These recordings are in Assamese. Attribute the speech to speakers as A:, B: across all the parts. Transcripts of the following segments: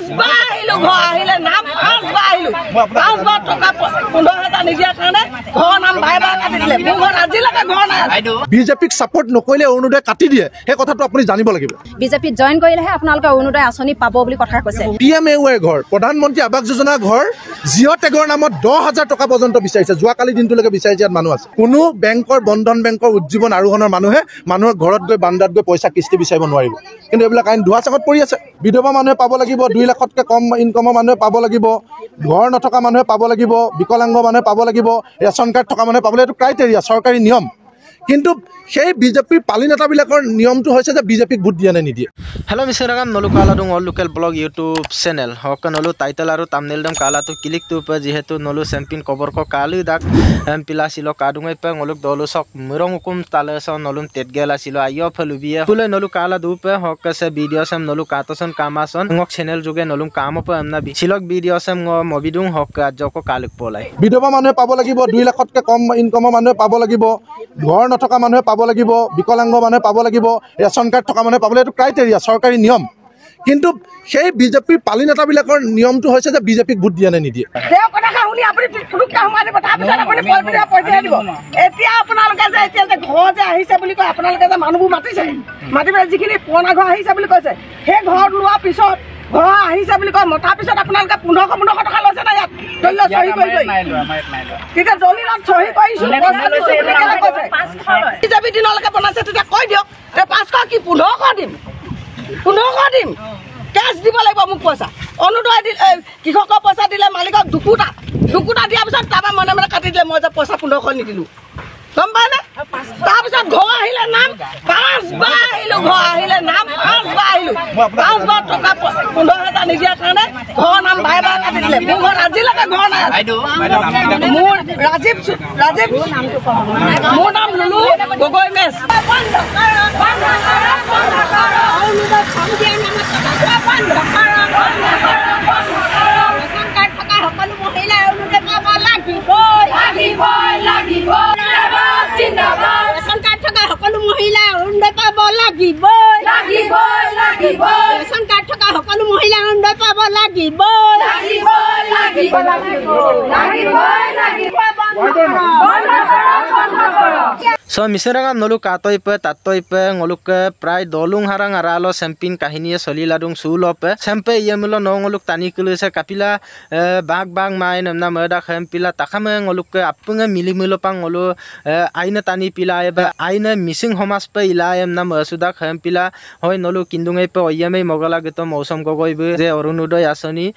A: পাঁচবাৰ আহিলোঁ ঘৰ আহিলে নাম 5 বাৰ আহিলোঁ 5 বাৰ টকা 15,000 নিদিয়াৰ কাৰণে ঘৰৰ নাম বাৰে বাৰে কাটি দিলে মোৰ ঘৰত আজিলৈকে ঘৰ নাই
B: বিজেপিক সাপোৰ্ট নকৰিলে অৰুণোদয় কাটি দিয়ে সেই কথাটো আপুনি জানিব লাগিব
C: বিজেপিত জয়েন কৰিলেহে আপোনালোকে অৰুণোদয় আঁচনি পাব বুলি কথা কৈছে
B: PMAY ঘৰ প্ৰধানমন্ত্ৰী আৱাস যোজনা ঘৰ জিঅ' টেগৰ নামত 10,000 টকা পৰ্যন্ত বিচাৰিছে যোৱাকালি দিনটোলৈকে বিচাৰিছে ইয়াত মানুহ আছে কোনো বেংকৰ বন্ধন বেংকৰ উজ্জীৱন আৰোহণৰ মানুহে মানুহৰ ঘৰত গৈ বান্দাত গৈ পইচা কিস্তি বিচাৰিব নোৱাৰিব কিন্তু এইবিলাক আইন ধোঁৱা চাঙত পৰি আছে বিধৱা মানুহে পাব লাগিব 2 লাখতকৈ কম ইনকমৰ মানুহে পাব লাগিব ঘৰ নথকা মানুহে পাব লাগিব বিকলাংগ মানুহে পাব লাগিব ৰেচন কাৰ্ড থকা মানুহে পাবলৈ এইটো ক্ৰাইটেৰিয়া চৰকাৰী নিয়ম কিন্তু সেই বিজেপিৰ পালি নেতাবিলাকৰ নিয়মটো হৈছে যে বিজেপিক ভোট দিয়ে নে নিদিয়ে
D: হেল্ল' মিছৰ ৰাম নলু কালাডুং all local blog YouTube channel হক নলু টাইটেল আৰু তামনেল দম কালাটো ক্লিক টু পে যেহেতু নলু চেম্পিয়ন কবৰ ক কালি দাক পিলা ছিল কাডুঙে পে নলুক দলু সক মৰং হুকুম তালে স নলুম তেত গেলা ছিল আইও ফলুবিয়ে ফুলে নলু কালা দু পে হক সে ভিডিও সম নলু কাতসন কামাসন ngok চেনেল যোগে নলুম কাম পে আমনা বিছিলক ভিডিও সম মবিদুং হক জক কালক পলাই
B: বিধৱা মানুহে পাব লাগিব 2 লাখতকৈ কম ইনকমৰ মানুহে পাব লাগিব ঘৰ নথকা মানুহে পাব লাগিব বিকলাংগ মানুহে পাব লাগিব ৰেচন কাৰ্ড থকা মানুহে পাবলৈ এইটো ক্ৰাইটেৰিয়া চৰকাৰী নিয়ম কিন্তু সেই বিজেপিৰ পালি নেতাবিলাকৰ নিয়মটো হৈছে যে বিজেপিক ভোট দিয়ে নে নিদিয়ে
A: তেওঁ কথা শুনি আপুনি ফুটুককৈ সোমাই দিব তাৰপিছত আপুনি পইচা দিব এতিয়া আপোনালোকে যে এতিয়া যে ঘৰ যে আহিছে বুলি কয় আপোনালোকে যে মানুহবোৰ মাতিছে মাতি পেলাই যিখিনি পুৰণা ঘৰ আহিছে বুলি কৈছে সেই ঘৰ লোৱাৰ পিছত ঘৰ আহিছে বুলি কয় মতাৰ পিছত আপোনালোকে 1500 টকা লৈছে না ইয়াত দলিল চহী কৰি তেতিয়া দলিলত চহী কৰিছোঁ বিজেপি দিনলৈকে বনাইছে তেতিয়া কৈ দিয়ক 500 কি 1500 দিম 1500 দিম কেছ দিব লাগিব মোক পইচা অনুদয় কৃষকৰ পইচা দিলে মালিকক দুকুটা দিয়াৰ পিছত তাৰপৰা মনে মনে কাটি দিলে মই যে পইচা 1500 নিদিলোঁ গম পায়নে তাৰপিছত ঘৰ আহিলে নাম 5 বাৰ আহিলোঁ ঘৰ আহিলে নাম 5 বাৰ আহিলোঁ 5 বাৰ টকা 15,000 নিদিয়াৰ কাৰণে ঘৰৰ নাম বাৰে বাৰে কাটি দিলে মোৰ ঘৰত আজিলৈকে ঘৰ নাই মোৰ ৰাজীৱ মোৰ নাম লুলু Gogoi match
D: So miserangam nolu katoi pe tatoi pe ngoluk prai dolung harang aralo sempin kahini soliladung sulope sempe yemulo no ngoluk tani kuluse kapila bag mai namna merda khempila takame ngoluk apunga milimulo pang ngolu aina tani pila ba aina missing homas pe ilayam nam suda khempila hoi nolu kindungai pe oyame mogala geto mosam gogoi be je orunodoy asoni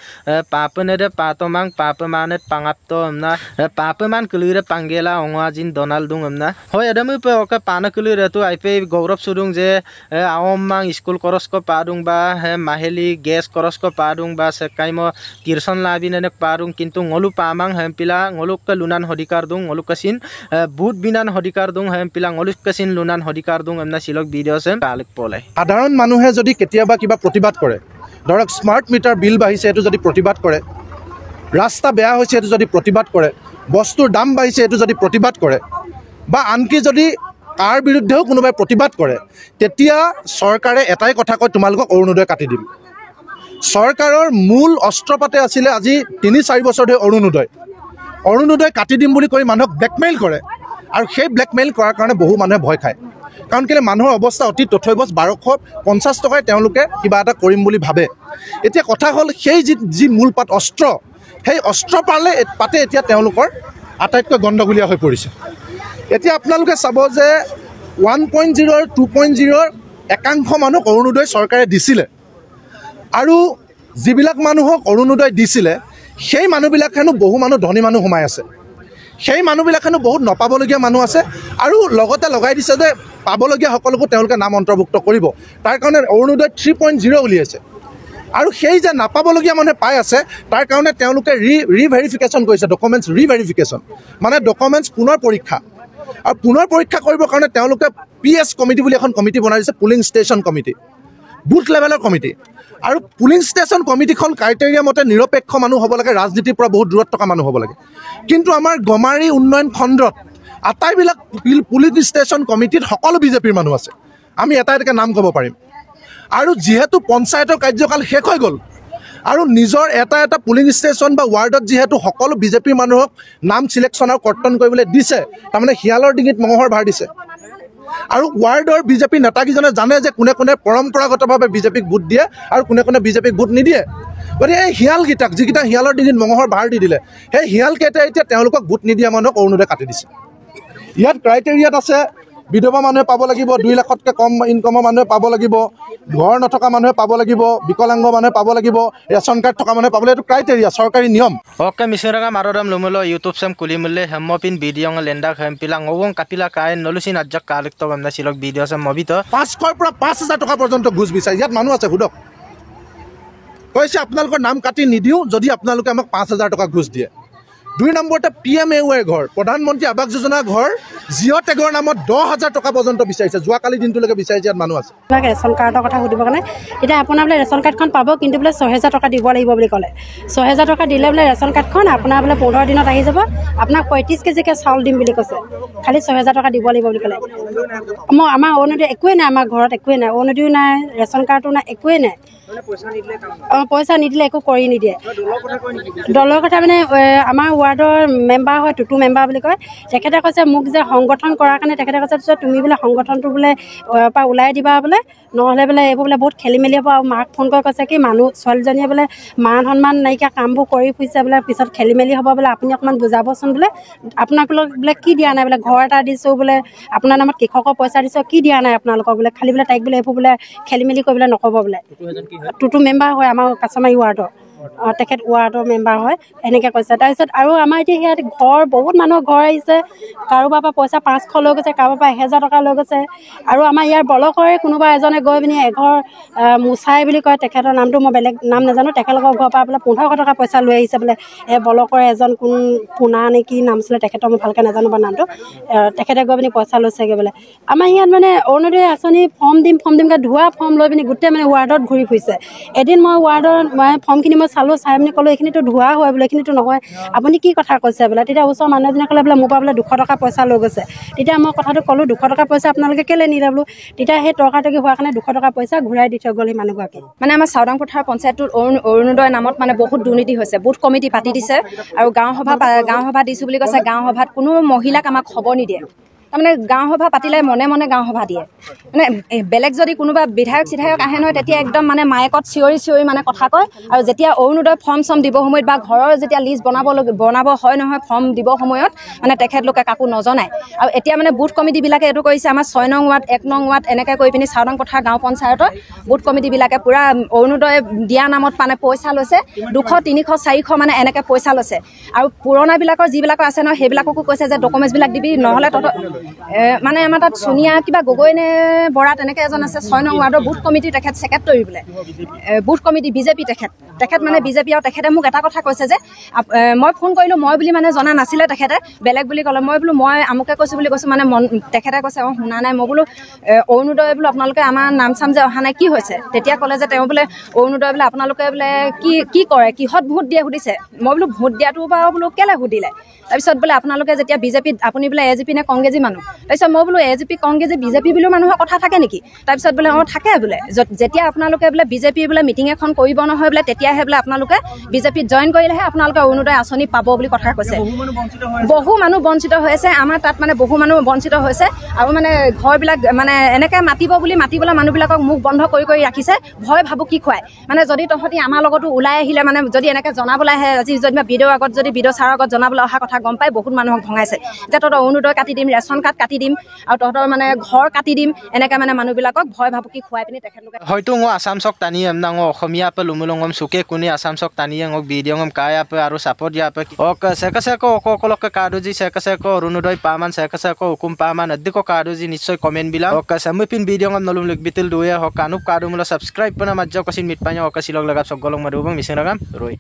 D: papane de patomang papamanet pangapto amna papaman kulire pangela ongwajin donaldung amna hoi पे ओके पानकुली रहतु आइपे गौरव सुरुंग जे आवम मांग स्कूल करस को पाडुंग बा हे माहेली गैस करस को पाडुंग बा से काइमो तिरसन लाबि नेक पाडुंग किंतु ngolu पामांग हेमपिला ngolu के लुनान हदिकार दुंग ngolu कसिन बुट बिनान हदिकार दुंग हेमपिला ngolu कसिन लुनान हदिकार दुंग एमना सिलक भिडिओ से कालक पले
B: সাধাৰণ মানুহে যদি কেতিয়াবা কিবা প্ৰতিবাদ কৰে ধৰক স্মাৰ্ট মিটাৰ বিল বাঢ়িছে এটো যদি প্ৰতিবাদ কৰে ৰাস্তা বেয়া হৈছে এটো যদি প্ৰতিবাদ কৰে বস্তুৰ দাম বাঢ়িছে এটো যদি প্ৰতিবাদ কৰে বা আনকি যদি তাৰ বিৰুদ্ধেও কোনোবাই প্ৰতিবাদ কৰে তেতিয়া চৰকাৰে এটাই কথা কয় তোমালোকক অৰুণোদয় কাটি দিম চৰকাৰৰ মূল অস্ত্ৰপাতে আছিল আজি 3-4 বছৰ ধৰি অৰুণোদয় কাটি দিম বুলি কৈ মানুহক ব্লেকমেইল কৰে আৰু সেই ব্লেকমেইল কৰাৰ কাৰণে বহু মানুহে ভয় খায় কাৰণ কেলে মানুহৰ অৱস্থা অতি তথৈবচ 1250 টকায় তেওঁলোকে কিবা এটা কৰিম বুলি ভাবে এতিয়া কথা হ'ল সেই যি মূল পাত অস্ত্ৰ সেই অস্ত্ৰ পাতে এতিয়া তেওঁলোকৰ আটাইতকৈ গণ্ডগোলীয়া হৈ পৰিছে এতিয়া আপোনালোকে চাব যে 1.0 আৰু 2.0 একাংশ মানুহ অৰুণোদয় চৰকাৰে দিছিলে আৰু যিবিলাক মানুহক অৰুণোদয় দিছিলে সেই মানুহবিলাক হেনো বহু মানুহ ধনী মানুহ সোমাই আছে সেই মানুহবিলাক হেনো বহুত নপাবলগীয়া মানুহ আছে আৰু লগতে লগাই দিছে যে পাবলগীয়া সকলোকো তেওঁলোকে নাম অন্তৰ্ভুক্ত কৰিব তাৰ কাৰণে অৰুণোদয় 3.0 উলিয়াইছে আৰু সেই যে নাপাবলগীয়া মানুহে পাই আছে তাৰ কাৰণে তেওঁলোকে ৰিভেৰিফিকেশ্যন কৰিছে ডকুমেণ্টছ ৰিভেৰিফিকেশ্যন মানে ডকুমেণ্টছ পুনৰ পৰীক্ষা আৰু পুনৰ পৰীক্ষা কৰিবৰ কাৰণে তেওঁলোকে PS কমিটি বুলি এখন কমিটি বনাই দিছে পুলিং ষ্টেচন কমিটি বুথ লেভেলৰ কমিটি আৰু পুলিং ষ্টেচন কমিটিখন ক্ৰাইটেৰিয়া মতে নিৰপেক্ষ মানুহ হ'ব লাগে ৰাজনীতিৰ পৰা বহুত দূৰত থকা মানুহ হ'ব লাগে কিন্তু আমাৰ গমাৰি উন্নয়ন খণ্ডত আটাইবিলাক পুলিং ষ্টেচন কমিটিত সকলো বিজেপিৰ মানুহ আছে আমি এটা নাম ক'ব পাৰিম আৰু যেহেতু পঞ্চায়তৰ কাৰ্যকাল শেষ হৈ গ'ল আৰু নিজৰ এটা পুলিং ষ্টেচন বা ৱাৰ্ডত যিহেতু সকলো বিজেপিৰ মানুহক নাম চিলেকশ্যন আৰু কৰ্তন কৰিবলৈ দিছে, তাৰমানে শিয়ালৰ ডিঙিত মঙহৰ ভাৰ দিছে। আৰু ৱাৰ্ডৰ বিজেপি নেতাকেইজনে জানে যে কোনে কোনে পৰম্পৰাগতভাৱে বিজেপিক ভোট দিয়ে আৰু কোনে কোনে বিজেপিক ভোট নিদিয়ে। গতিকে এই শিয়ালকেইটাক, যিকেইটা শিয়ালৰ ডিঙিত মঙহৰ ভাৰ দি দিলে, সেই শিয়ালকেইটাই এতিয়া তেওঁলোকক ভোট নিদিয়া মানুহক অৰুণোদয় কাটি দিছে। ইয়াত ক্ৰাইটেৰিয়াত আছে বিধৱা মানুহে পাব লাগিব, 2 লাখতকৈ কম ইনকমৰ মানুহে পাব লাগিব, ঘৰ নথকা মানুহে পাব লাগিব, বিকলাংগ মানুহে পাব লাগিব, ৰেচন কাৰ্ড থকা মানুহে পাব লাগিব। এইটো ক্ৰাইটেৰিয়া, চৰকাৰী নিয়ম।
D: Oke misalnya marodam lumulo YouTube sam kulimule hemopin video ngelendak hempilang ngowong kapila kain nolusin ajak kalik to gamna silok video sam mobito
B: 500ৰ পৰা 5,000 টকা পৰ্যন্ত ঘুচ বিচাৰে। ইয়াত মানুহ আছে, সুধক। কৈছে আপোনালোকৰ নাম কাটি নিদিওঁ যদি আপোনালোকে আমাক 5,000 টকা ঘুচ দিয়ে। 2 নম্বৰতে PMAY ঘৰ, প্ৰধানমন্ত্ৰী আৱাস যোজনা ঘৰ, জিঅ' টেগৰ নামত 10,000 টকা পৰ্যন্ত বিচাৰিছে। যোৱাকালি দিনটোলৈকে বিচাৰিছে। ইয়াত মানুহ আছে।
E: ৰেচন কাৰ্ডৰ কথা সুধিবৰ কাৰণে এতিয়া আপোনাৰ বোলে ৰেচন কাৰ্ডখন পাব, কিন্তু বোলে 6,000 টকা দিব লাগিব বুলি ক'লে। 6,000 টকা দিলে বোলে ৰেচন কাৰ্ডখন আপোনাৰ বোলে 15 দিনত আহি যাব, আপোনাক 35 কেজিকৈ চাউল দিম বুলি কৈছে। খালি 6,000 টকা দিব লাগিব বুলি ক'লে। আমাৰ অৰুণোদয় একোৱেই নাই, আমাৰ ঘৰত একোৱেই নাই, অৰুণোদয়ো নাই, ৰেচন কাৰ্ডো নাই, একোৱেই নাই। পইচা নিদিলে একো কৰি নিদিয়ে। দলৰ কথা মানে আমাৰ ৱাৰ্ডৰ মেম্বাৰ হয়, টুটু মেম্বাৰ বুলি কয়। তেখেতে কৈছে মোক যে সংগঠন কৰাৰ কাৰণে তেখেতে কৈছে তুমি বোলে সংগঠনটো বোলে পৰা ওলাই দিবা বোলে, নহ'লে বোলে এইবোৰ বোলে বহুত খেলি মেলি হ'ব। আৰু মাক ফোন কৰি কৈছে কি মানুহ ছোৱালীজনীয়ে বোলে মান সন্মান নাইকিয়া কামবোৰ কৰি ফুৰিছে বোলে, পিছত খেলি মেলি হ'ব বোলে, আপুনি অকণমান বুজাবচোন বোলে। আপোনালোকক বোলে কি দিয়া নাই বোলে, ঘৰ এটা দিছোঁ বোলে, আপোনাৰ নামত কৃষকৰ পইচা দিছোঁ, কি দিয়া নাই আপোনালোকক বোলে, খালি বোলে তাইক বোলে এইবোৰ বোলে খেলি মেলি কৰিবলৈ নক'ব বোলে। টুটু মেম্বাৰ হয় আমাৰ কাছমাৰী ৱাৰ্ডৰ। তেখেত ৱাৰ্ডৰ মেম্বাৰ হয়, এনেকৈ কৈছে। তাৰপিছত আৰু আমাৰ এতিয়া ইয়াত ঘৰ, বহুত মানুহৰ ঘৰ আহিছে, কাৰোবাৰ পৰা পইচা 500 লৈ গৈছে, কাৰোবাৰ পৰা 1,000 টকা লৈ গৈছে। আৰু আমাৰ ইয়াৰ ব্লকৰে কোনোবা এজনে গৈ পিনি এঘৰ মুচাই বুলি কয়, তেখেতৰ নামটো মই বেলেগ নাম নাজানো, তেখেতলোকৰ ঘৰৰ পৰা বোলে 1500 টকা পইচা লৈ আহিছে বোলে। ব্লকৰে এজন কোন পোনা নে কি নাম আছিলে তেখেতৰ, মই ভালকৈ নাজানো বা নামটো। তেখেতে গৈ পিনি পইচা লৈছেগৈ বোলে। আমাৰ ইয়াত মানে অৰুণোদয় আঁচনি ফৰ্ম দিমকৈ ধোৱা ফৰ্ম লৈ পিনি গোটেই মানে ৱাৰ্ডত ঘূৰি ফুৰিছে। এদিন মই ৱাৰ্ডৰ ফৰ্মখিনি মই চালোঁ, চাই পিনি ক'লোঁ এইখিনিতো ধোৱা হয় বোলে, এইখিনিতো নহয়, আপুনি কি কথা কৈছে বোলে। তেতিয়া ওচৰৰ মানুহ এজনে ক'লে বোলে মোৰ পৰা বোলে 200 টকা পইচা লৈ গৈছে। তেতিয়া মই কথাটো ক'লোঁ 200 টকা পইচা আপোনালোকে কেলৈ নিলে বোলো। তেতিয়া সেই তৰ্কাতৰ্কি হোৱাৰ কাৰণে 200 টকা পইচা ঘূৰাই দি থৈ গ'ল সেই মানুহগৰাকী।
C: মানে আমাৰ চাওদাংপথাৰ পঞ্চায়তটোত অৰুণোদয় নামত মানে বহুত দুৰ্নীতি হৈছে। বুথ কমিটি পাতি দিছে আৰু গাঁও সভা দিছোঁ বুলি কৈছে। গাঁও সভাত কোনো মহিলাক আমাক খবৰ নিদিয়ে। তাৰমানে গাঁও সভা পাতিলে মনে মনে গাঁও সভা দিয়ে। মানে বেলেগ যদি কোনোবা বিধায়ক চিধায়ক আহে নহয়, তেতিয়া একদম মানে মাইকত চিঞৰি মানে কথা কয়। আৰু যেতিয়া অৰুণোদয় ফৰ্ম চৰ্ম দিব সময়ত বা ঘৰৰ যেতিয়া লিষ্ট বনাব হয় নহয়, ফৰ্ম দিব সময়ত মানে তেখেতলোকে কাকো নজনায়। আৰু এতিয়া মানে বুথ কমিটিবিলাকে এইটো কৰিছে, আমাৰ 6 নং ৱাৰ্ড, 1 নং ৱাৰ্ড এনেকৈ কৰি পিনি চাওদাংপথাৰ গাঁও পঞ্চায়তৰ বুথ কমিটিবিলাকে পূৰা অৰুণোদয় দিয়া নামত মানে পইচা লৈছে। 200, 300, 400 মানে এনেকৈ পইচা লৈছে। আৰু পুৰণাবিলাকৰ যিবিলাকৰ আছে নহয়, সেইবিলাককো কৈছে যে ডকুমেণ্টছবিলাক দিবি, নহ'লে মানে আমাৰ তাত সোনিয়া কিবা গগৈ নে বৰা তেনেকৈ এজন আছে, 6 নং ৱাৰ্ডৰ বুথ কমিটিৰ তেখেত ছেক্ৰেটৰী বোলে। বুথ কমিটি বিজেপি তেখেত মানে বিজেপি। আৰু তেখেতে মোক এটা কথা কৈছে যে মই ফোন কৰিলোঁ, মই বুলি মানে জনা নাছিলে তেখেতে, বেলেগ বুলি ক'লে। মই বোলো মই আমুকে কৈছোঁ বুলি কৈছোঁ, মানে তেখেতে কৈছে শুনা নাই। মই বোলো অৰুণোদয় বোলো আপোনালোকে আমাৰ নাম চাম যে অহা নাই, কি হৈছে? তেতিয়া ক'লে যে তেওঁ বোলে অৰুণোদয় বোলে আপোনালোকে বোলে কি কৰে, কিহত ভোট দিয়ে সুধিছে। মই বোলো ভোট দিয়াটো বাৰু বোলো কেলৈ সুধিলে। তাৰপিছত বোলে আপোনালোকে যেতিয়া বিজেপিত, আপুনি বোলে AJP নে কংগ্ৰেছী মানুহ। তাৰপিছত মই বোলো AJP কংগ্ৰেছী বিজেপি বুলিও মানুহৰ কথা থাকে নেকি? তাৰপিছত বোলে থাকে বোলে। যেতিয়া আপোনালোকে বোলে বিজেপি বোলে মিটিং এখন কৰিব নহয় বোলে, তেতিয়াহে বোলে আপোনালোকে বিজেপিত জইন কৰিলেহে আপোনালোকে অৰুণোদয় আঁচনি পাব বুলি কথা কৈছে। বহু মানুহ বঞ্চিত হৈছে আমাৰ তাত, মানে বহু মানুহ বঞ্চিত হৈছে। আৰু মানে ঘৰবিলাক মানে এনেকৈ মাতিবলৈ মানুহবিলাকক মুখ বন্ধ কৰি ৰাখিছে, ভয় ভাবুকি খুৱাই। মানে যদি তহঁতি আমাৰ লগতো ওলাই আহিলে, মানে যদি এনেকৈ জনাবলৈ আহে, আজি যদি বিডিঅ' ছাৰৰ আগত জনাবলৈ অহা কথা গম পাই বহুত মানুহক ভঙাইছে যে তহঁতৰ অৰুণোদয় কাটি দিম, ৰেচন কাৰ্ড কাটি দিম, আৰু তহঁতৰ মানে ঘৰ কাটি দিম, এনেকৈ মানে মানুহবিলাকক ভয় ভাবুকি খুৱাই পিনি তেখেতলোকে
D: হয়তো আসামচক টানি এমনা অসমীয়া পে লুমুলঙম চুকে কোনে আসামচক টানি বিডিঅঙম কাই আপে আৰু চাপত দিয়াপে সেকসেক অকলকে কাৰ্ডুজি সেকসেক অৰুণোদয় পামান সেকসেক হুকুম পামান আদিক কাৰ্ডুজি নিশ্চয় কমেণ্ট বিলাক সামপিন বিডিঅঙম নলুম লিখবিতিল দুয়ে হক কানুপ কাৰ্ডুমুলা সাবস্ক্ৰাইব পনা মাজ্য কচিন মিটপাኛ অকাশিলক লগাব সকলক মাদুবং মিছিং লগাম ৰৈ